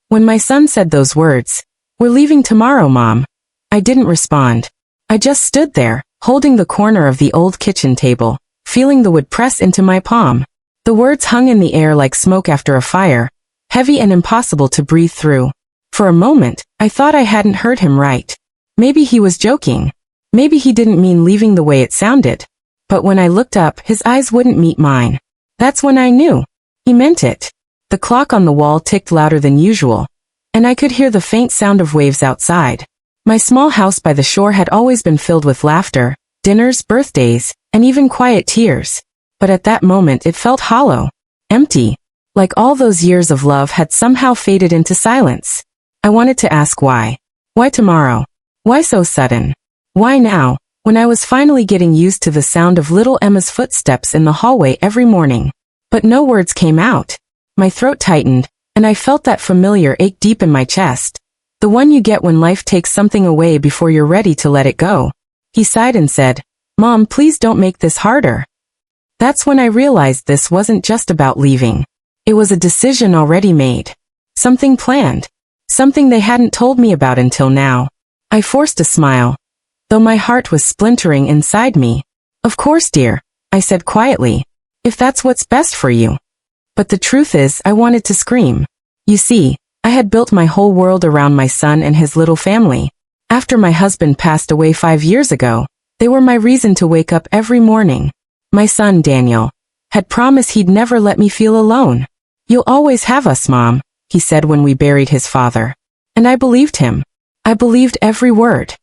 When my son said those words, "We're leaving tomorrow, Mom," I didn't respond. I just stood there, holding the corner of the old kitchen table, feeling the wood press into my palm. The words hung in the air like smoke after a fire, heavy and impossible to breathe through. For a moment, I thought I hadn't heard him right. Maybe he was joking. Maybe he didn't mean leaving the way it sounded. But when I looked up, his eyes wouldn't meet mine. That's when I knew. He meant it. The clock on the wall ticked louder than usual, and I could hear the faint sound of waves outside. My small house by the shore had always been filled with laughter, dinners, birthdays, and even quiet tears. But at that moment it felt hollow, empty, like all those years of love had somehow faded into silence. I wanted to ask why. Why tomorrow? Why so sudden? Why now, when I was finally getting used to the sound of little Emma's footsteps in the hallway every morning? But no words came out. My throat tightened, and I felt that familiar ache deep in my chest. The one you get when life takes something away before you're ready to let it go. He sighed and said, "Mom, please don't make this harder." That's when I realized this wasn't just about leaving. It was a decision already made. Something planned. Something they hadn't told me about until now. I forced a smile, though my heart was splintering inside me. "Of course, dear," I said quietly, "if that's what's best for you." But the truth is, I wanted to scream. You see, I had built my whole world around my son and his little family. After my husband passed away 5 years ago, they were my reason to wake up every morning. My son, Daniel, had promised he'd never let me feel alone. "You'll always have us, Mom," he said when we buried his father. And I believed him. I believed every word.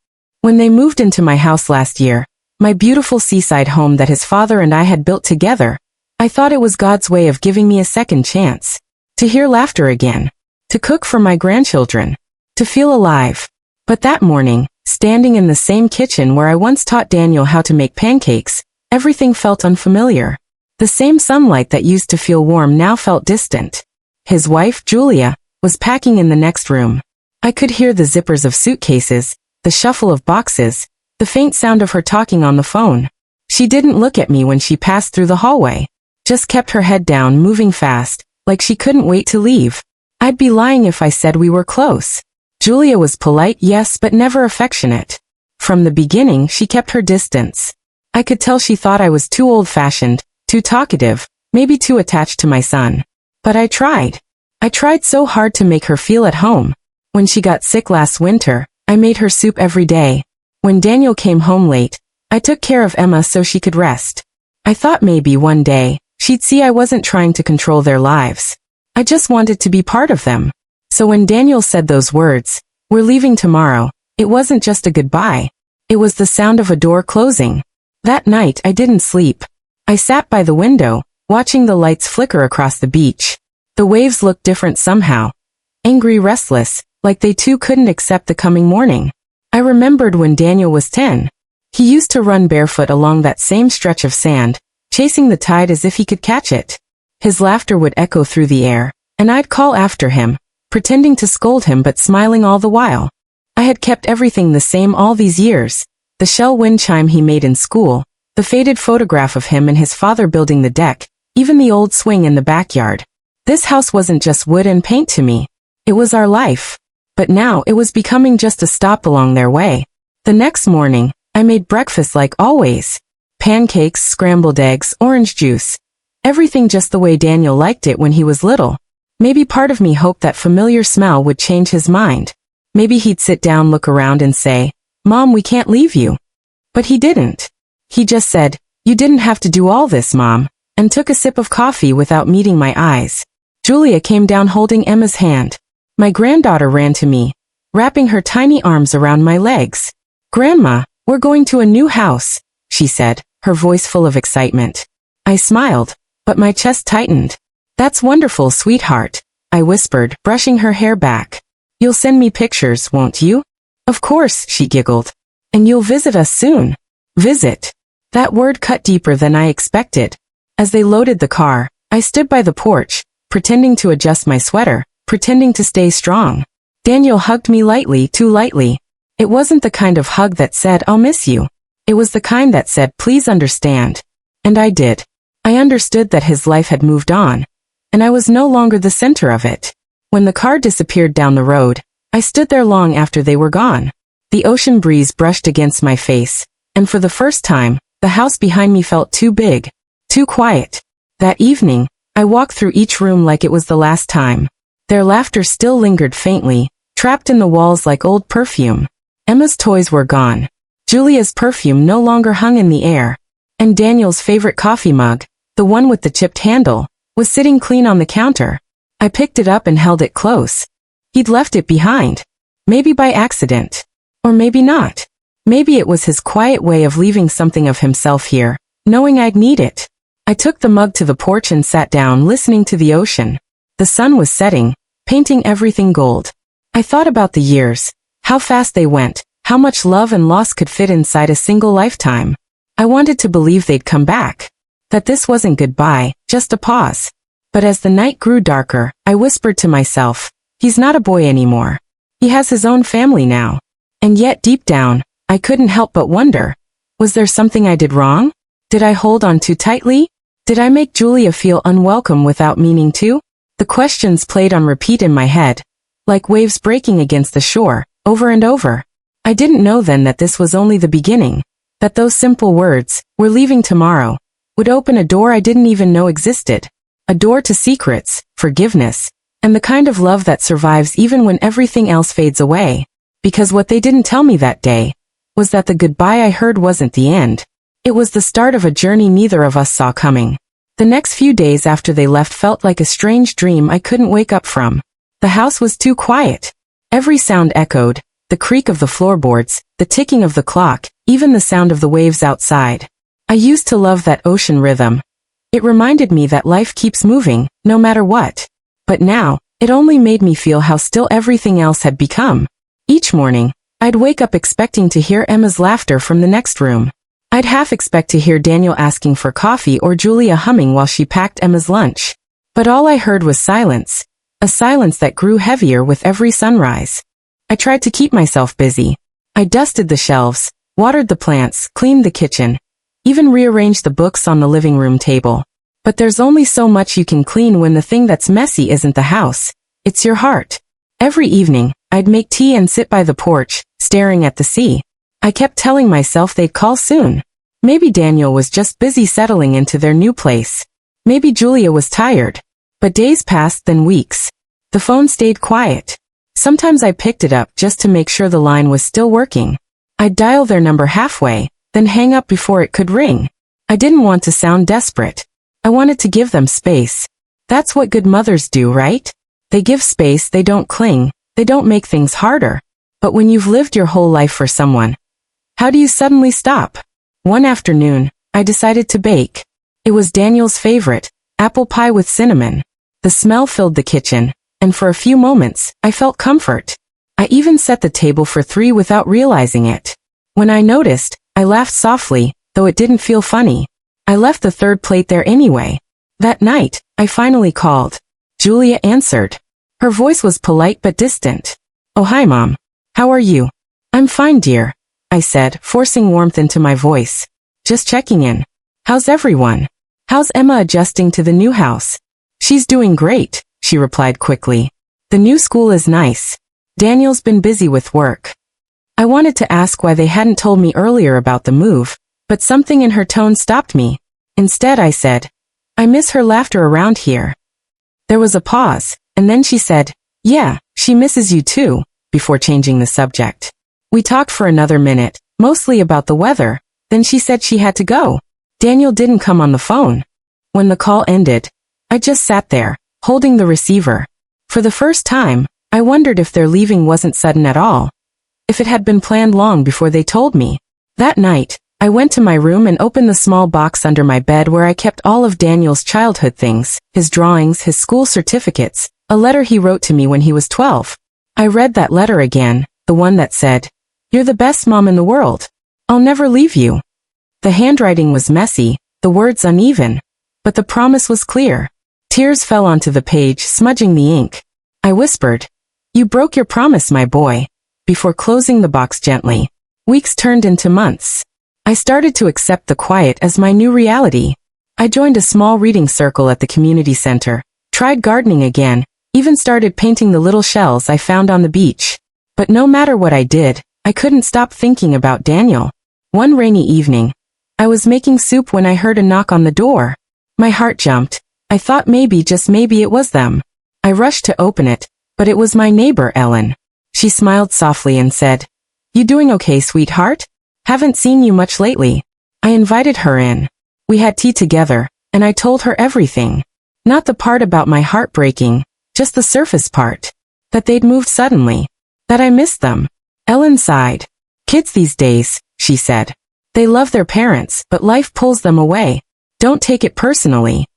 When they moved into my house last year, my beautiful seaside home that his father and I had built together, I thought it was God's way of giving me a second chance. To hear laughter again. To cook for my grandchildren. To feel alive. But that morning, standing in the same kitchen where I once taught Daniel how to make pancakes, everything felt unfamiliar. The same sunlight that used to feel warm now felt distant. His wife, Julia, was packing in the next room. I could hear the zippers of suitcases, the shuffle of boxes, the faint sound of her talking on the phone. She didn't look at me when she passed through the hallway. Just kept her head down, moving fast, like she couldn't wait to leave. I'd be lying if I said we were close. Julia was polite, yes, but never affectionate. From the beginning, she kept her distance. I could tell she thought I was too old-fashioned, too talkative, maybe too attached to my son. But I tried. I tried so hard to make her feel at home. When she got sick last winter, I made her soup every day. When Daniel came home late, I took care of Emma so she could rest. I thought maybe one day, she'd see I wasn't trying to control their lives. I just wanted to be part of them. So when Daniel said those words, "We're leaving tomorrow," it wasn't just a goodbye. It was the sound of a door closing. That night I didn't sleep. I sat by the window, watching the lights flicker across the beach. The waves looked different somehow. Angry, restless, like they too couldn't accept the coming morning. I remembered when Daniel was 10. He used to run barefoot along that same stretch of sand, chasing the tide as if he could catch it. His laughter would echo through the air, and I'd call after him, pretending to scold him but smiling all the while. I had kept everything the same all these years. The shell wind chime he made in school, the faded photograph of him and his father building the deck, even the old swing in the backyard. This house wasn't just wood and paint to me. It was our life. But now it was becoming just a stop along their way. The next morning, I made breakfast like always. Pancakes, scrambled eggs, orange juice. Everything just the way Daniel liked it when he was little. Maybe part of me hoped that familiar smell would change his mind. Maybe he'd sit down, look around and say, "Mom, we can't leave you." But he didn't. He just said, "You didn't have to do all this, Mom," and took a sip of coffee without meeting my eyes. Julia came down holding Emma's hand. My granddaughter ran to me, wrapping her tiny arms around my legs. "Grandma, we're going to a new house," she said, her voice full of excitement. I smiled, but my chest tightened. "That's wonderful, sweetheart," I whispered, brushing her hair back. "You'll send me pictures, won't you?" "Of course," she giggled. "And you'll visit us soon." Visit. That word cut deeper than I expected. As they loaded the car, I stood by the porch, pretending to adjust my sweater, pretending to stay strong. Daniel hugged me lightly, too lightly. It wasn't the kind of hug that said, "I'll miss you." It was the kind that said, "Please understand." And I did. I understood that his life had moved on, and I was no longer the center of it. When the car disappeared down the road, I stood there long after they were gone. The ocean breeze brushed against my face, and for the first time, the house behind me felt too big, too quiet. That evening, I walked through each room like it was the last time. Their laughter still lingered faintly, trapped in the walls like old perfume. Emma's toys were gone. Julia's perfume no longer hung in the air. And Daniel's favorite coffee mug, the one with the chipped handle, was sitting clean on the counter. I picked it up and held it close. He'd left it behind. Maybe by accident. Or maybe not. Maybe it was his quiet way of leaving something of himself here, knowing I'd need it. I took the mug to the porch and sat down listening to the ocean. The sun was setting, painting everything gold. I thought about the years, how fast they went, how much love and loss could fit inside a single lifetime. I wanted to believe they'd come back. That this wasn't goodbye, just a pause. But as the night grew darker, I whispered to myself, he's not a boy anymore. He has his own family now. And yet deep down, I couldn't help but wonder, was there something I did wrong? Did I hold on too tightly? Did I make Julia feel unwelcome without meaning to? The questions played on repeat in my head, like waves breaking against the shore, over and over. I didn't know then that this was only the beginning, that those simple words, "we're leaving tomorrow," would open a door I didn't even know existed. A door to secrets, forgiveness, and the kind of love that survives even when everything else fades away. Because what they didn't tell me that day was that the goodbye I heard wasn't the end. It was the start of a journey neither of us saw coming. The next few days after they left felt like a strange dream I couldn't wake up from. The house was too quiet. Every sound echoed, the creak of the floorboards, the ticking of the clock, even the sound of the waves outside. I used to love that ocean rhythm. It reminded me that life keeps moving, no matter what. But now, it only made me feel how still everything else had become. Each morning, I'd wake up expecting to hear Emma's laughter from the next room. I'd half expect to hear Daniel asking for coffee or Julia humming while she packed Emma's lunch. But all I heard was silence, a silence that grew heavier with every sunrise. I tried to keep myself busy. I dusted the shelves, watered the plants, cleaned the kitchen, even rearranged the books on the living room table. But there's only so much you can clean when the thing that's messy isn't the house, it's your heart. Every evening, I'd make tea and sit by the porch, staring at the sea. I kept telling myself they'd call soon. Maybe Daniel was just busy settling into their new place. Maybe Julia was tired. But days passed, then weeks. The phone stayed quiet. Sometimes I picked it up just to make sure the line was still working. I'd dial their number halfway, then hang up before it could ring. I didn't want to sound desperate. I wanted to give them space. That's what good mothers do, right? They give space, they don't cling, they don't make things harder. But when you've lived your whole life for someone, how do you suddenly stop? One afternoon, I decided to bake. It was Daniel's favorite, apple pie with cinnamon. The smell filled the kitchen, and for a few moments, I felt comfort. I even set the table for 3 without realizing it. When I noticed, I laughed softly, though it didn't feel funny. I left the 3rd plate there anyway. That night, I finally called. Julia answered. Her voice was polite but distant. "Oh, hi, Mom. How are you?" "I'm fine, dear," I said, forcing warmth into my voice. "Just checking in. How's everyone? How's Emma adjusting to the new house?" "She's doing great," she replied quickly. "The new school is nice. Daniel's been busy with work." I wanted to ask why they hadn't told me earlier about the move, but something in her tone stopped me. Instead, I said, "I miss her laughter around here." There was a pause, and then she said, "Yeah, she misses you too," before changing the subject. We talked for another minute, mostly about the weather, then she said she had to go. Daniel didn't come on the phone. When the call ended, I just sat there, holding the receiver. For the first time, I wondered if their leaving wasn't sudden at all. If it had been planned long before they told me. That night, I went to my room and opened the small box under my bed where I kept all of Daniel's childhood things, his drawings, his school certificates, a letter he wrote to me when he was 12. I read that letter again, the one that said, "You're the best mom in the world. I'll never leave you." The handwriting was messy, the words uneven, but the promise was clear. Tears fell onto the page, smudging the ink. I whispered, "You broke your promise, my boy," before closing the box gently. Weeks turned into months. I started to accept the quiet as my new reality. I joined a small reading circle at the community center, tried gardening again, Even started painting the little shells I found on the beach. But no matter what I did, I couldn't stop thinking about Daniel. One rainy evening, I was making soup when I heard a knock on the door. My heart jumped. I thought maybe, just maybe, it was them. I rushed to open it, but it was my neighbor Ellen. She smiled softly and said, "You doing okay, sweetheart? Haven't seen you much lately." I invited her in. We had tea together, and I told her everything. Not the part about my heart breaking, just the surface part. That they'd moved suddenly. That I missed them. Ellen sighed. "Kids these days," she said. "They love their parents, but life pulls them away. Don't take it personally."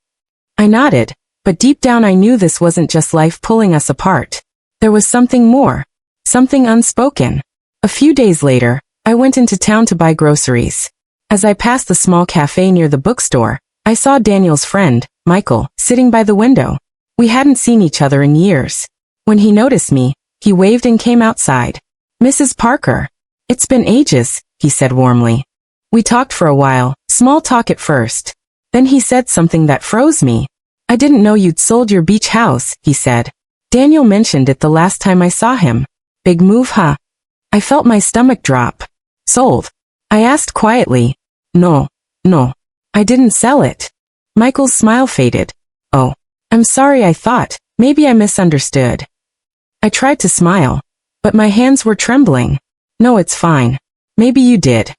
I nodded, but deep down I knew this wasn't just life pulling us apart. There was something more. Something unspoken. A few days later, I went into town to buy groceries. As I passed the small cafe near the bookstore, I saw Daniel's friend, Michael, sitting by the window. We hadn't seen each other in years. When he noticed me, he waved and came outside. "Mrs. Parker." "It's been ages," he said warmly. We talked for a while, small talk at first. Then he said something that froze me. "I didn't know you'd sold your beach house," he said. "Daniel mentioned it the last time I saw him. Big move, huh?" I felt my stomach drop. "Sold?" I asked quietly. No, I didn't sell it." Michael's smile faded. "Oh, I'm sorry, I thought, maybe I misunderstood." I tried to smile, but my hands were trembling. "No, it's fine. Maybe you did."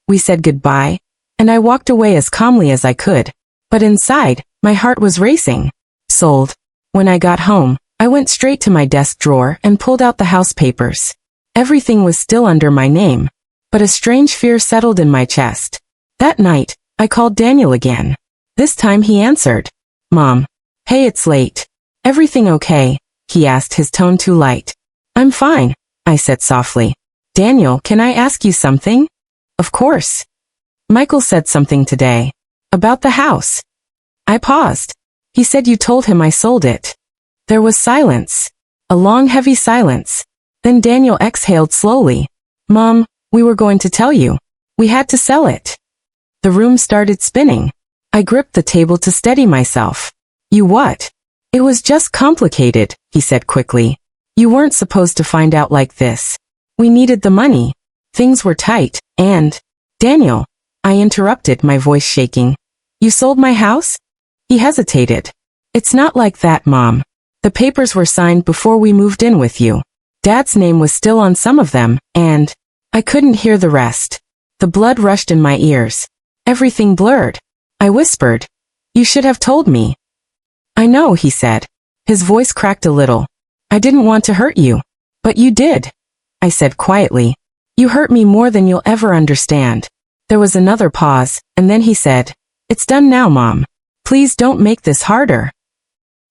We said goodbye, and I walked away as calmly as I could. But inside, my heart was racing. Sold. When I got home, I went straight to my desk drawer and pulled out the house papers. Everything was still under my name, but a strange fear settled in my chest. That night, I called Daniel again. This time he answered. "Mom. Hey, it's late. Everything okay?" he asked, his tone too light. "I'm fine," I said softly. "Daniel, can I ask you something?" "Of course." "Michael said something today. About the house." I paused. "He said you told him I sold it." There was silence. A long, heavy silence. Then Daniel exhaled slowly. "Mom, we were going to tell you. We had to sell it." The room started spinning. I gripped the table to steady myself. "You what?" "It was just complicated," he said quickly. "You weren't supposed to find out like this. We needed the money. Things were tight, and—" "Daniel," I interrupted, my voice shaking. "You sold my house?" He hesitated. "It's not like that, Mom. The papers were signed before we moved in with you. Dad's name was still on some of them, and—" I couldn't hear the rest. The blood rushed in my ears. Everything blurred. I whispered, "You should have told me." "I know," he said. His voice cracked a little. "I didn't want to hurt you. But you did," I said quietly. "You hurt me more than you'll ever understand." There was another pause, and then he said, "It's done now, Mom. Please don't make this harder."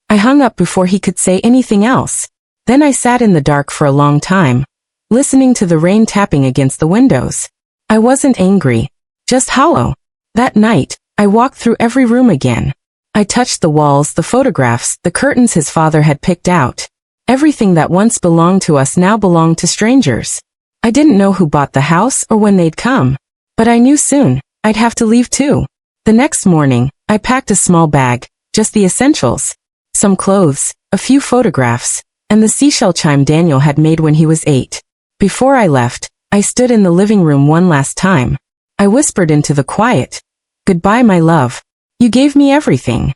I hung up before he could say anything else. Then I sat in the dark for a long time, listening to the rain tapping against the windows. I wasn't angry, just hollow. That night, I walked through every room again. I touched the walls, the photographs, the curtains his father had picked out. Everything that once belonged to us now belonged to strangers. I didn't know who bought the house or when they'd come. But I knew soon, I'd have to leave too. The next morning, I packed a small bag, just the essentials. Some clothes, a few photographs, and the seashell chime Daniel had made when he was 8. Before I left, I stood in the living room one last time. I whispered into the quiet, "Goodbye, my love. You gave me everything."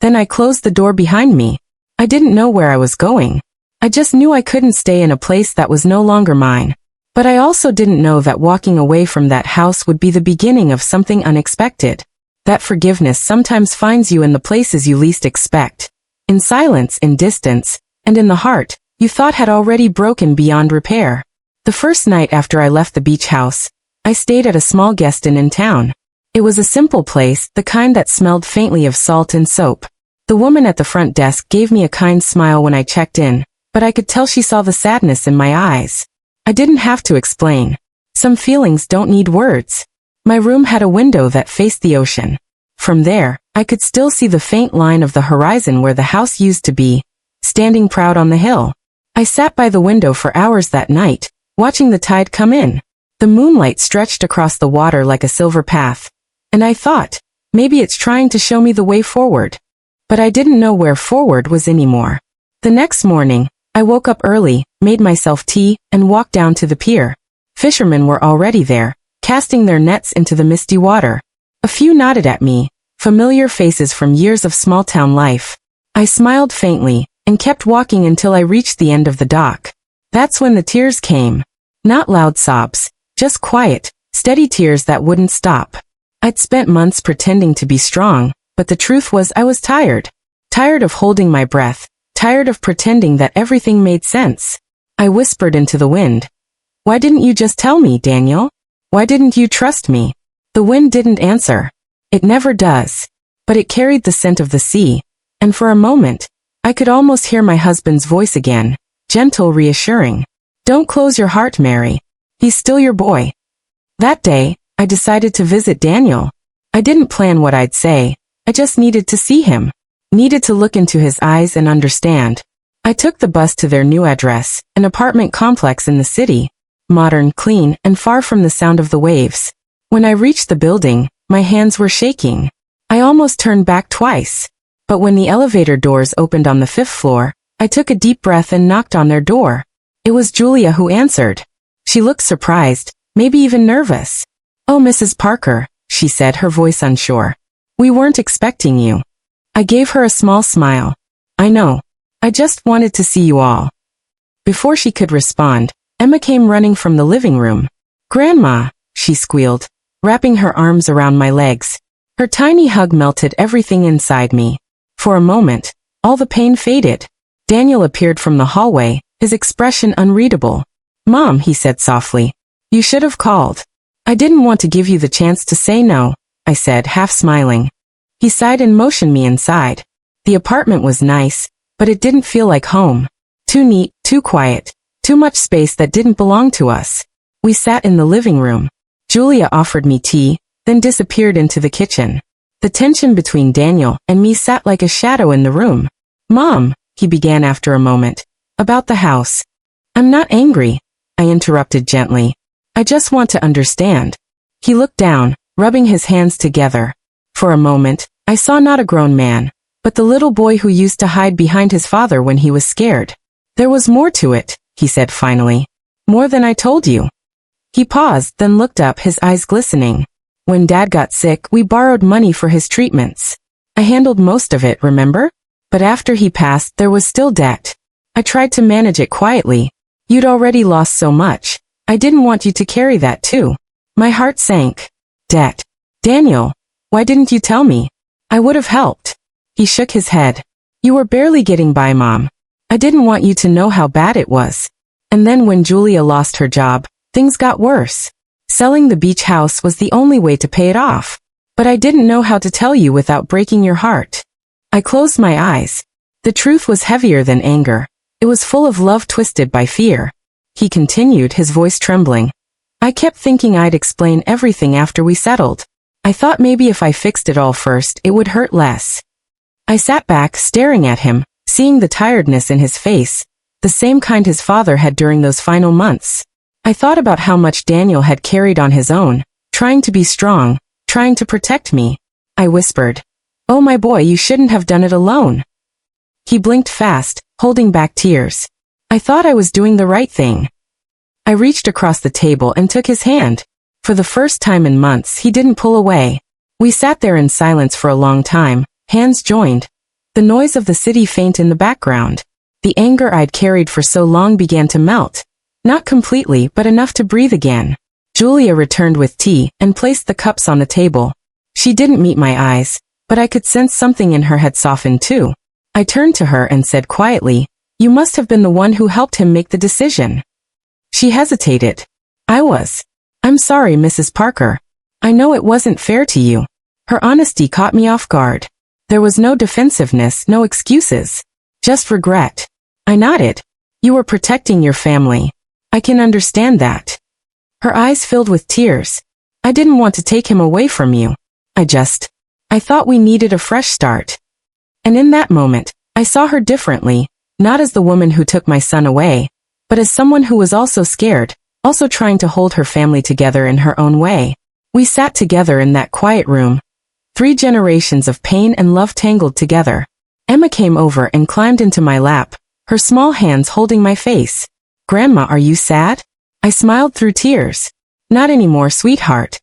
Then I closed the door behind me. I didn't know where I was going. I just knew I couldn't stay in a place that was no longer mine. But I also didn't know that walking away from that house would be the beginning of something unexpected. That forgiveness sometimes finds you in the places you least expect. In silence, in distance, and in the heart you thought had already broken beyond repair. The first night after I left the beach house, I stayed at a small guest inn in town. It was a simple place, the kind that smelled faintly of salt and soap. The woman at the front desk gave me a kind smile when I checked in, but I could tell she saw the sadness in my eyes. I didn't have to explain. Some feelings don't need words. My room had a window that faced the ocean. From there, I could still see the faint line of the horizon where the house used to be, standing proud on the hill. I sat by the window for hours that night, watching the tide come in. The moonlight stretched across the water like a silver path, and I thought, maybe it's trying to show me the way forward. But I didn't know where forward was anymore. The next morning, I woke up early, made myself tea, and walked down to the pier. Fishermen were already there, casting their nets into the misty water. A few nodded at me, familiar faces from years of small-town life. I smiled faintly, and kept walking until I reached the end of the dock. That's when the tears came. Not loud sobs, just quiet, steady tears that wouldn't stop. I'd spent months pretending to be strong, but the truth was I was tired. Tired of holding my breath, tired of pretending that everything made sense. I whispered into the wind. Why didn't you just tell me, Daniel? Why didn't you trust me? The wind didn't answer. It never does. But it carried the scent of the sea, and for a moment, I could almost hear my husband's voice again, gentle, reassuring. Don't close your heart, Mary. He's still your boy. That day, I decided to visit Daniel. I didn't plan what I'd say, I just needed to see him. Needed to look into his eyes and understand. I took the bus to their new address, an apartment complex in the city. Modern, clean, and far from the sound of the waves. When I reached the building, my hands were shaking. I almost turned back twice. But when the elevator doors opened on the 5th floor, I took a deep breath and knocked on their door. It was Julia who answered. She looked surprised, maybe even nervous. Oh, Mrs. Parker, she said, her voice unsure. We weren't expecting you. I gave her a small smile. I know. I just wanted to see you all. Before she could respond, Emma came running from the living room. Grandma, she squealed, wrapping her arms around my legs. Her tiny hug melted everything inside me. For a moment, all the pain faded. Daniel appeared from the hallway, his expression unreadable. Mom, he said softly. You should have called. I didn't want to give you the chance to say no, I said, half smiling. He sighed and motioned me inside. The apartment was nice, but it didn't feel like home. Too neat, too quiet, too much space that didn't belong to us. We sat in the living room. Julia offered me tea, then disappeared into the kitchen. The tension between Daniel and me sat like a shadow in the room. Mom, he began after a moment, about the house. I'm not angry, I interrupted gently. I just want to understand. He looked down, rubbing his hands together. For a moment, I saw not a grown man, but the little boy who used to hide behind his father when he was scared. There was more to it, he said finally. More than I told you. He paused, then looked up, his eyes glistening. When Dad got sick, we borrowed money for his treatments. I handled most of it, remember? But after he passed, there was still debt. I tried to manage it quietly. You'd already lost so much. I didn't want you to carry that too. My heart sank. Debt. Daniel, why didn't you tell me? I would have helped. He shook his head. You were barely getting by, Mom. I didn't want you to know how bad it was. And then when Julia lost her job, things got worse. Selling the beach house was the only way to pay it off. But I didn't know how to tell you without breaking your heart. I closed my eyes. The truth was heavier than anger. It was full of love twisted by fear. He continued, his voice trembling. I kept thinking I'd explain everything after we settled. I thought maybe if I fixed it all first, it would hurt less. I sat back, staring at him, seeing the tiredness in his face, the same kind his father had during those final months. I thought about how much Daniel had carried on his own, trying to be strong, trying to protect me. I whispered, "Oh my boy, you shouldn't have done it alone." He blinked fast, holding back tears. I thought I was doing the right thing. I reached across the table and took his hand. For the first time in months, he didn't pull away. We sat there in silence for a long time, hands joined. The noise of the city faint in the background. The anger I'd carried for so long began to melt. Not completely, but enough to breathe again. Julia returned with tea and placed the cups on the table. She didn't meet my eyes, but I could sense something in her had softened too. I turned to her and said quietly, "You must have been the one who helped him make the decision." She hesitated. I was. "I'm sorry, Mrs. Parker. I know it wasn't fair to you." Her honesty caught me off guard. There was no defensiveness, no excuses. Just regret. I nodded. "You were protecting your family. I can understand that." Her eyes filled with tears. "I didn't want to take him away from you. I thought we needed a fresh start." And in that moment, I saw her differently, not as the woman who took my son away, but as someone who was also scared, also trying to hold her family together in her own way. We sat together in that quiet room. 3 generations of pain and love tangled together. Emma came over and climbed into my lap, her small hands holding my face. Grandma, are you sad? I smiled through tears. Not anymore, sweetheart.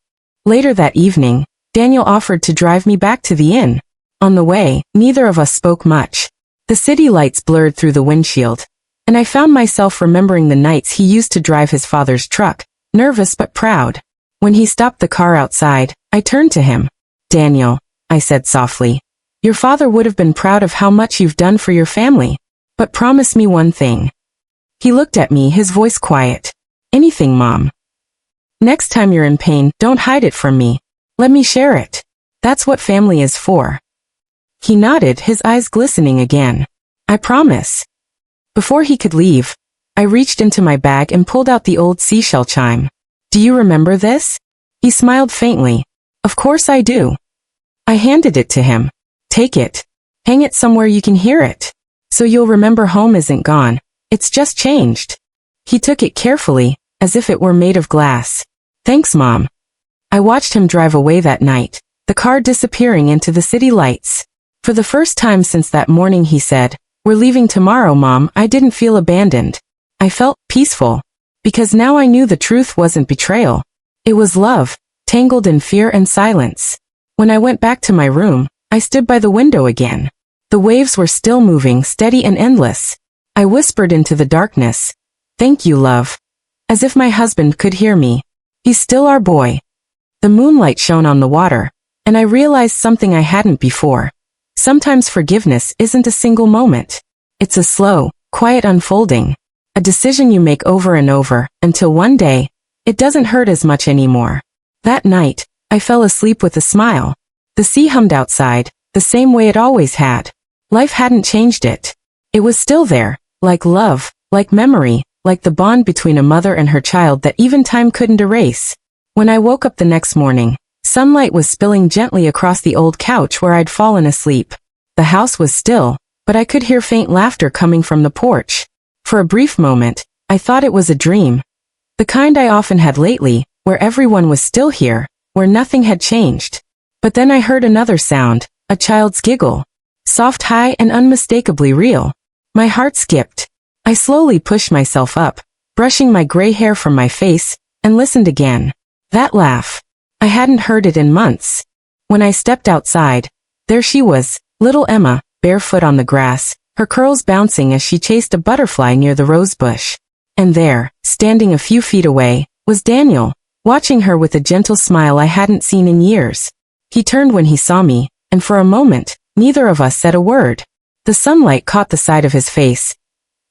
Later that evening, Daniel offered to drive me back to the inn. On the way, neither of us spoke much. The city lights blurred through the windshield, and I found myself remembering the nights he used to drive his father's truck, nervous but proud. When he stopped the car outside, I turned to him. Daniel, I said softly, your father would have been proud of how much you've done for your family. But promise me one thing. He looked at me, his voice quiet. Anything, Mom. Next time you're in pain, don't hide it from me. Let me share it. That's what family is for. He nodded, his eyes glistening again. I promise. Before he could leave, I reached into my bag and pulled out the old seashell chime. Do you remember this? He smiled faintly. Of course I do. I handed it to him. Take it. Hang it somewhere you can hear it. So you'll remember home isn't gone. It's just changed. He took it carefully, as if it were made of glass. Thanks, Mom. I watched him drive away that night, the car disappearing into the city lights. For the first time since that morning he said, we're leaving tomorrow, Mom. I didn't feel abandoned. I felt peaceful. Because now I knew the truth wasn't betrayal. It was love, tangled in fear and silence. When I went back to my room, I stood by the window again. The waves were still moving, steady and endless. I whispered into the darkness. Thank you, love. As if my husband could hear me. He's still our boy. The moonlight shone on the water, and I realized something I hadn't before. Sometimes forgiveness isn't a single moment. It's a slow, quiet unfolding. A decision you make over and over, until one day, it doesn't hurt as much anymore. That night, I fell asleep with a smile. The sea hummed outside, the same way it always had. Life hadn't changed it. It was still there, like love, like memory, like the bond between a mother and her child that even time couldn't erase. When I woke up the next morning, sunlight was spilling gently across the old couch where I'd fallen asleep. The house was still, but I could hear faint laughter coming from the porch. For a brief moment, I thought it was a dream. The kind I often had lately, where everyone was still here, where nothing had changed. But then I heard another sound, a child's giggle. Soft, high, and unmistakably real. My heart skipped. I slowly pushed myself up, brushing my gray hair from my face, and listened again. That laugh. I hadn't heard it in months. When I stepped outside, there she was, little Emma, barefoot on the grass, her curls bouncing as she chased a butterfly near the rose bush. And there, standing a few feet away, was Daniel, watching her with a gentle smile I hadn't seen in years. He turned when he saw me, and for a moment, neither of us said a word. The sunlight caught the side of his face.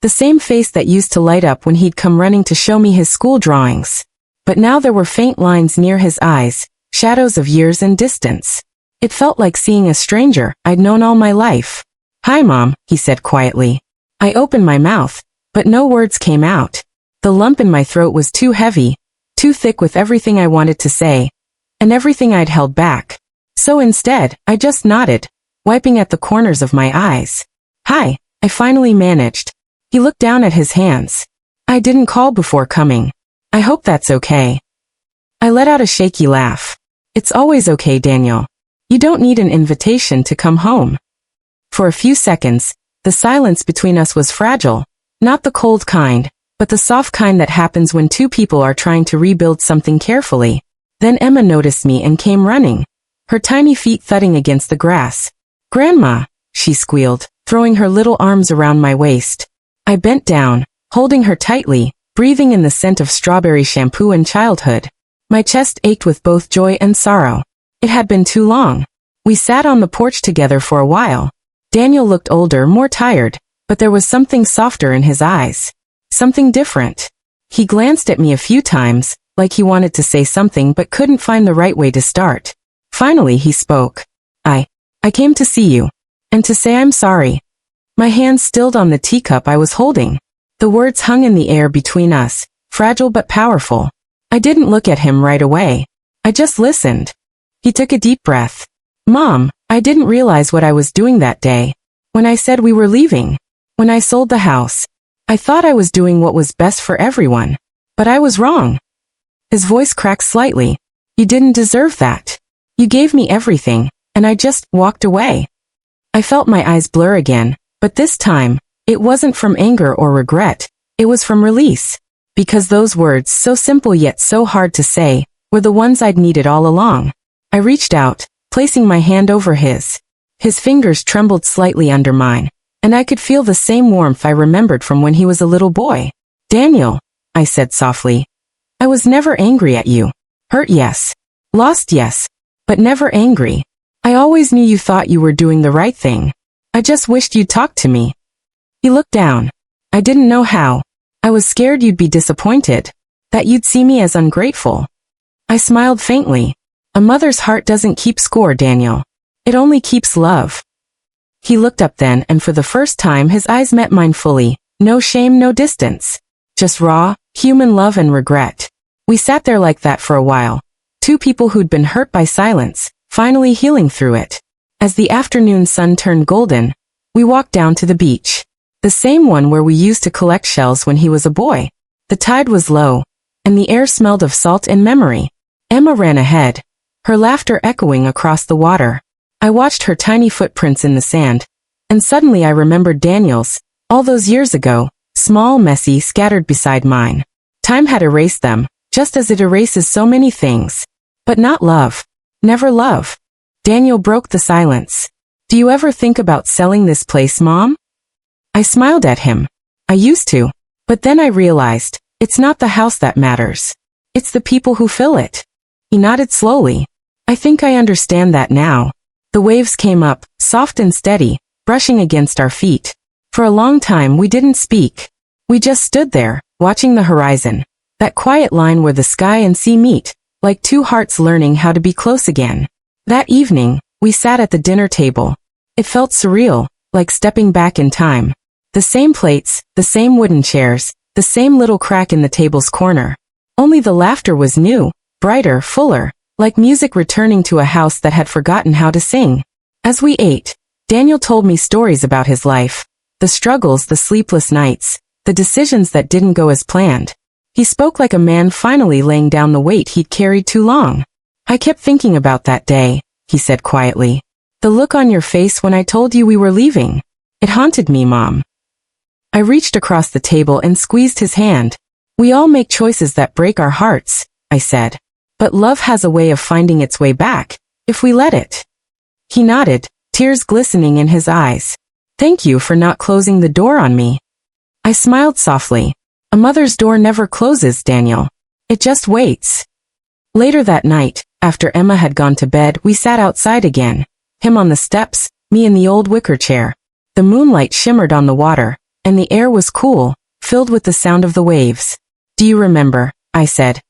The same face that used to light up when he'd come running to show me his school drawings. But now there were faint lines near his eyes, shadows of years and distance. It felt like seeing a stranger I'd known all my life. Hi, Mom, he said quietly. I opened my mouth, but no words came out. The lump in my throat was too heavy, too thick with everything I wanted to say, and everything I'd held back. So instead, I just nodded, wiping at the corners of my eyes. Hi, I finally managed. He looked down at his hands. I didn't call before coming. I hope that's okay. I let out a shaky laugh. It's always okay, Daniel. You don't need an invitation to come home. For a few seconds, the silence between us was fragile, not the cold kind, but the soft kind that happens when two people are trying to rebuild something carefully. Then Emma noticed me and came running, her tiny feet thudding against the grass. Grandma, she squealed, throwing her little arms around my waist. I bent down, holding her tightly, breathing in the scent of strawberry shampoo and childhood. My chest ached with both joy and sorrow. It had been too long. We sat on the porch together for a while. Daniel looked older, more tired, but there was something softer in his eyes. Something different. He glanced at me a few times, like he wanted to say something but couldn't find the right way to start. Finally he spoke. I came to see you. And to say I'm sorry. My hands stilled on the teacup I was holding. The words hung in the air between us, fragile but powerful. I didn't look at him right away. I just listened. He took a deep breath. Mom, I didn't realize what I was doing that day. When I said we were leaving. When I sold the house. I thought I was doing what was best for everyone. But I was wrong. His voice cracked slightly. You didn't deserve that. You gave me everything, and I just walked away. I felt my eyes blur again, but this time, It wasn't from anger or regret. It was from release. Because those words, so simple yet so hard to say, were the ones I'd needed all along. I reached out, placing my hand over his. His fingers trembled slightly under mine, and I could feel the same warmth I remembered from when he was a little boy. Daniel, I said softly. I was never angry at you. Hurt, yes. Lost, yes. But never angry. I always knew you thought you were doing the right thing. I just wished you'd talk to me. He looked down. I didn't know how. I was scared you'd be disappointed. That you'd see me as ungrateful. I smiled faintly. A mother's heart doesn't keep score, Daniel. It only keeps love. He looked up then, and for the first time his eyes met mine fully. No shame, no distance. Just raw, human love and regret. We sat there like that for a while. Two people who'd been hurt by silence, finally healing through it. As the afternoon sun turned golden, we walked down to the beach. The same one where we used to collect shells when he was a boy. The tide was low, and the air smelled of salt and memory. Emma ran ahead, her laughter echoing across the water. I watched her tiny footprints in the sand, and suddenly I remembered Daniel's, all those years ago, small, messy, scattered beside mine. Time had erased them, just as it erases so many things. But not love. Never love. Daniel broke the silence. Do you ever think about selling this place, Mom? I smiled at him. I used to. But then I realized, it's not the house that matters. It's the people who fill it. He nodded slowly. I think I understand that now. The waves came up, soft and steady, brushing against our feet. For a long time we didn't speak. We just stood there, watching the horizon. That quiet line where the sky and sea meet, like two hearts learning how to be close again. That evening, we sat at the dinner table. It felt surreal, like stepping back in time. The same plates, the same wooden chairs, the same little crack in the table's corner. Only the laughter was new, brighter, fuller, like music returning to a house that had forgotten how to sing. As we ate, Daniel told me stories about his life. The struggles, the sleepless nights, the decisions that didn't go as planned. He spoke like a man finally laying down the weight he'd carried too long. I kept thinking about that day, he said quietly. The look on your face when I told you we were leaving. It haunted me, Mom. I reached across the table and squeezed his hand. We all make choices that break our hearts, I said. But love has a way of finding its way back, if we let it. He nodded, tears glistening in his eyes. Thank you for not closing the door on me. I smiled softly. A mother's door never closes, Daniel. It just waits. Later that night, after Emma had gone to bed, we sat outside again. Him on the steps, me in the old wicker chair. The moonlight shimmered on the water, and the air was cool, filled with the sound of the waves. Do you remember, I said,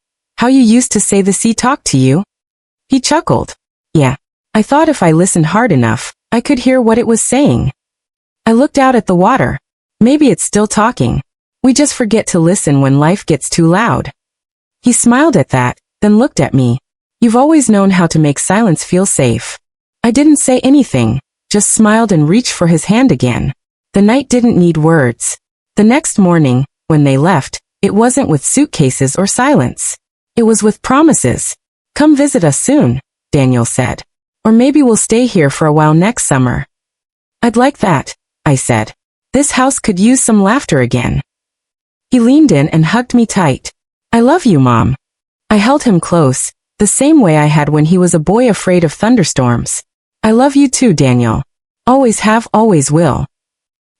how you used to say the sea talked to you? He chuckled. Yeah. I thought if I listened hard enough, I could hear what it was saying. I looked out at the water. Maybe it's still talking. We just forget to listen when life gets too loud. He smiled at that, then looked at me. You've always known how to make silence feel safe. I didn't say anything, just smiled and reached for his hand again. The night didn't need words. The next morning, when they left, it wasn't with suitcases or silence. It was with promises. Come visit us soon, Daniel said. Or maybe we'll stay here for a while next summer. I'd like that, I said. This house could use some laughter again. He leaned in and hugged me tight. I love you, Mom. I held him close, the same way I had when he was a boy afraid of thunderstorms. I love you too, Daniel. Always have, always will.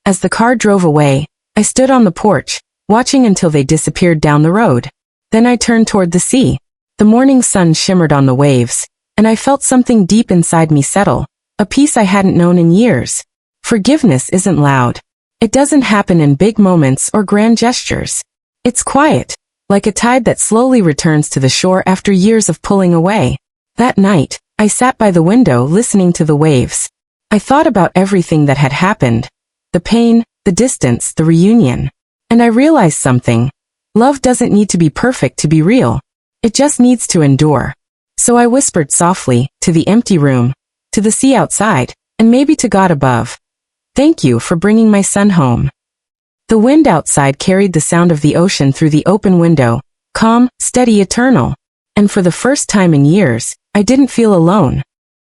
As the car drove away, I stood on the porch, watching until they disappeared down the road. Then I turned toward the sea. The morning sun shimmered on the waves, and I felt something deep inside me settle, a peace I hadn't known in years. Forgiveness isn't loud. It doesn't happen in big moments or grand gestures. It's quiet, like a tide that slowly returns to the shore after years of pulling away. That night, I sat by the window listening to the waves. I thought about everything that had happened. The pain, the distance, the reunion. And I realized something. Love doesn't need to be perfect to be real. It just needs to endure. So I whispered softly, to the empty room, to the sea outside, and maybe to God above. Thank you for bringing my son home. The wind outside carried the sound of the ocean through the open window, calm, steady, eternal. And for the first time in years, I didn't feel alone.